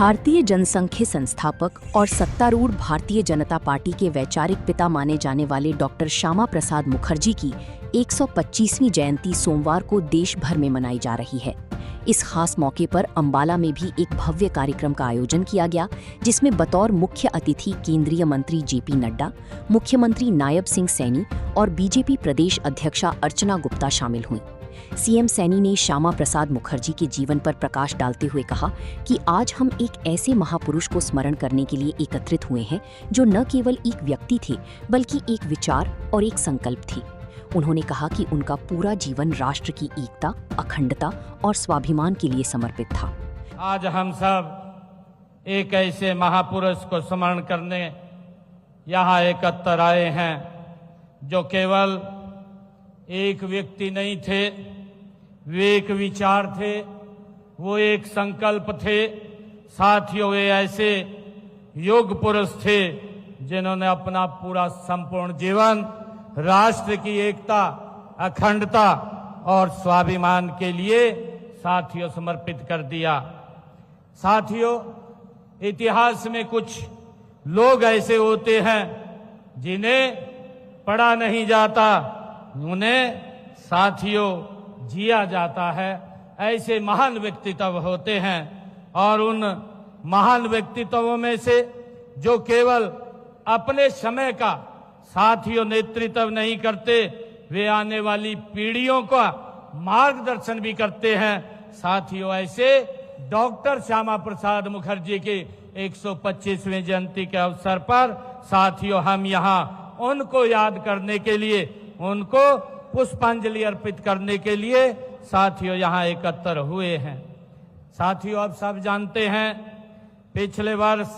भारतीय जनसंघ के संस्थापक और सत्तारूढ़ भारतीय जनता पार्टी के वैचारिक पिता माने जाने वाले डॉक्टर श्यामा प्रसाद मुखर्जी की 125वीं जयंती सोमवार को देश भर में मनाई जा रही है। इस खास मौके पर अंबाला में भी एक भव्य कार्यक्रम का आयोजन किया गया, जिसमें बतौर मुख्य अतिथि केंद्रीय मंत्री जेपी नड्डा, मुख्यमंत्री नायब सिंह सैनी और बीजेपी प्रदेश अध्यक्षा अर्चना गुप्ता शामिल हुईं। सीएम सैनी ने श्यामा प्रसाद मुखर्जी के जीवन पर प्रकाश डालते हुए कहा कि आज हम एक ऐसे महापुरुष को स्मरण करने के लिए एकत्रित हुए हैं जो न केवल एक व्यक्ति थे बल्कि एक विचार और एक संकल्प थे। उन्होंने कहा कि उनका पूरा जीवन राष्ट्र की एकता, अखंडता और स्वाभिमान के लिए समर्पित था। आज हम सब एक ऐसे महापुरुष को स्मरण करने यहाँ एकत्र आए हैं जो केवल एक व्यक्ति नहीं थे, वे एक विचार थे, वो एक संकल्प थे। साथियों, वे ऐसे योग पुरुष थे जिन्होंने अपना पूरा संपूर्ण जीवन राष्ट्र की एकता, अखंडता और स्वाभिमान के लिए साथियों समर्पित कर दिया। साथियों, इतिहास में कुछ लोग ऐसे होते हैं जिन्हें पढ़ा नहीं जाता, उन्हें साथियों जिया जाता है। ऐसे महान व्यक्तित्व होते हैं और उन महान व्यक्तित्वों में से जो केवल अपने समय का साथियों नेतृत्व नहीं करते, वे आने वाली पीढ़ियों का मार्गदर्शन भी करते हैं। साथियों, ऐसे डॉक्टर श्यामा प्रसाद मुखर्जी की 125वीं जयंती के अवसर पर साथियों हम यहाँ उनको याद करने के लिए, उनको पुष्पांजलि अर्पित करने के लिए साथियों यहाँ एकत्र हुए हैं। साथियों, आप सब जानते हैं पिछले वर्ष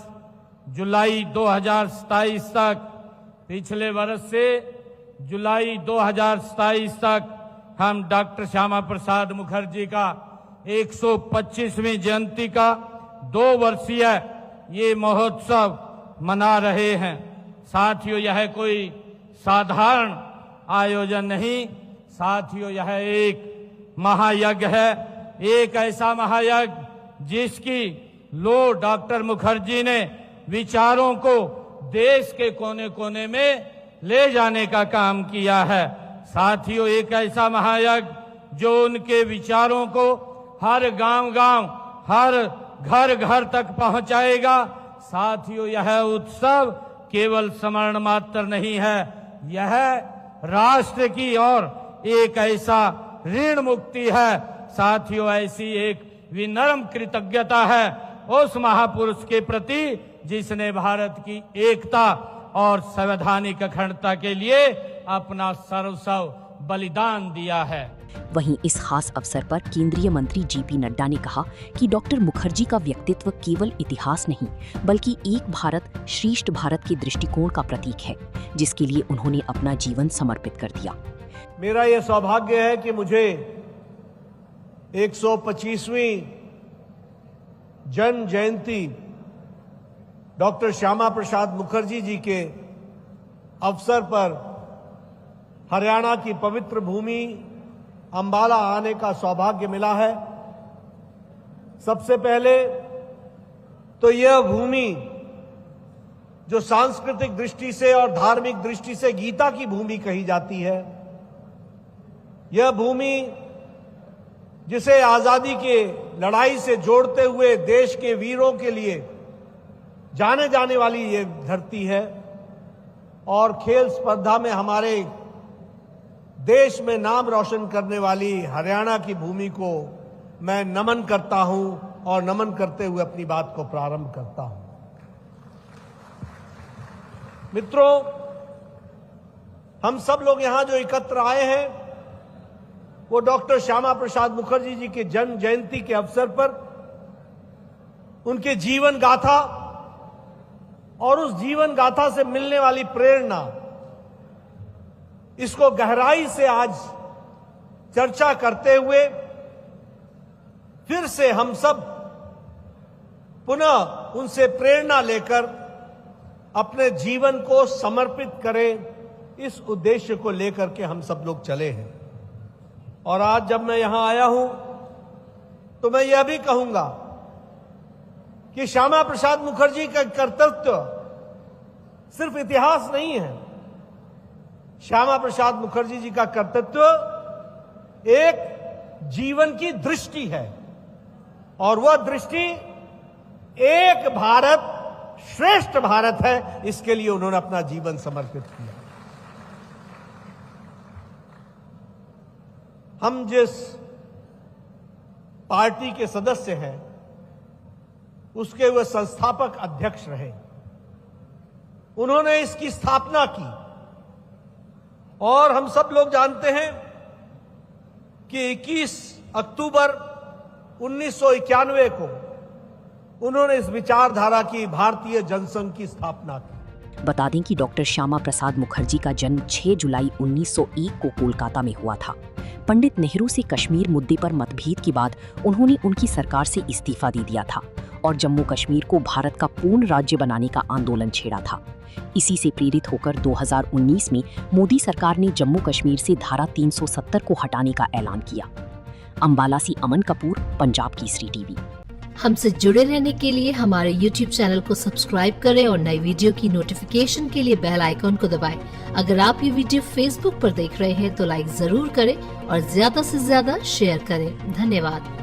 जुलाई 2027 तक, पिछले वर्ष से जुलाई 2027 तक हम डॉक्टर श्यामा प्रसाद मुखर्जी का 125वीं जयंती का 2 वर्षीय ये महोत्सव मना रहे हैं। साथियों, यह कोई साधारण आयोजन नहीं, साथियों यह एक महायज्ञ है, एक ऐसा महायज्ञ जिसकी लो डॉक्टर मुखर्जी ने विचारों को देश के कोने कोने में ले जाने का काम किया है। साथियों, एक ऐसा महायज्ञ जो उनके विचारों को हर गांव-गांव, हर घर-घर तक पहुंचाएगा। साथियों, यह उत्सव केवल स्मरण मात्र नहीं है, यह राष्ट्र की ओर एक ऐसा ऋण मुक्ति है। साथियों, ऐसी एक विनम्र कृतज्ञता है उस महापुरुष के प्रति जिसने भारत की एकता और संवैधानिक अखंडता के लिए अपना सर्वस्व बलिदान दिया है। वहीं इस खास अवसर पर केंद्रीय मंत्री जेपी नड्डा ने कहा कि डॉक्टर मुखर्जी का व्यक्तित्व केवल इतिहास नहीं बल्कि एक भारत श्रेष्ठ भारत के दृष्टिकोण का प्रतीक है, जिसके लिए उन्होंने अपना जीवन समर्पित कर दिया। मेरा यह सौभाग्य है कि मुझे 125वीं जन्म जयंती डॉक्टर श्यामा प्रसाद मुखर्जी जी के अवसर पर हरियाणा की पवित्र भूमि अंबाला आने का सौभाग्य मिला है। सबसे पहले तो यह भूमि जो सांस्कृतिक दृष्टि से और धार्मिक दृष्टि से गीता की भूमि कही जाती है, यह भूमि जिसे आजादी के लड़ाई से जोड़ते हुए देश के वीरों के लिए जाने जाने वाली ये धरती है और खेल स्पर्धा में हमारे देश में नाम रोशन करने वाली हरियाणा की भूमि को मैं नमन करता हूं और नमन करते हुए अपनी बात को प्रारंभ करता हूं। मित्रों, हम सब लोग यहां जो एकत्र आए हैं वो डॉक्टर श्यामा प्रसाद मुखर्जी जी के जन्म जयंती के अवसर पर उनके जीवन गाथा और उस जीवन गाथा से मिलने वाली प्रेरणा, इसको गहराई से आज चर्चा करते हुए फिर से हम सब पुनः उनसे प्रेरणा लेकर अपने जीवन को समर्पित करें, इस उद्देश्य को लेकर के हम सब लोग चले हैं। और आज जब मैं यहां आया हूं तो मैं यह भी कहूंगा कि श्यामा प्रसाद मुखर्जी का कर्तृत्व सिर्फ इतिहास नहीं है। श्यामा प्रसाद मुखर्जी जी का कर्तृत्व एक जीवन की दृष्टि है और वह दृष्टि एक भारत श्रेष्ठ भारत है। इसके लिए उन्होंने अपना जीवन समर्पित किया। हम जिस पार्टी के सदस्य हैं उसके वे संस्थापक अध्यक्ष रहे। उन्होंने इसकी स्थापना की और हम सब लोग जानते हैं कि 21 अक्टूबर 1991 को उन्होंने इस विचारधारा की भारतीय जनसंघ की स्थापना की। बता दें कि डॉक्टर श्यामा प्रसाद मुखर्जी का जन्म 6 जुलाई 1901 को कोलकाता में हुआ था। पंडित नेहरू से कश्मीर मुद्दे पर मतभेद के बाद उन्होंने उनकी सरकार से इस्तीफा दे दिया था और जम्मू कश्मीर को भारत का पूर्ण राज्य बनाने का आंदोलन छेड़ा था। इसी से प्रेरित होकर 2019 में मोदी सरकार ने जम्मू कश्मीर से धारा 370 को हटाने का ऐलान किया। अंबाला से अमन कपूर, पंजाब केसरी टीवी। हमसे जुड़े रहने के लिए हमारे YouTube चैनल को सब्सक्राइब करें और नई वीडियो की नोटिफिकेशन के लिए बेल आइकॉन को दबाएं। अगर आप ये वीडियो Facebook पर देख रहे हैं तो लाइक जरूर करें और ज्यादा से ज्यादा शेयर करें। धन्यवाद।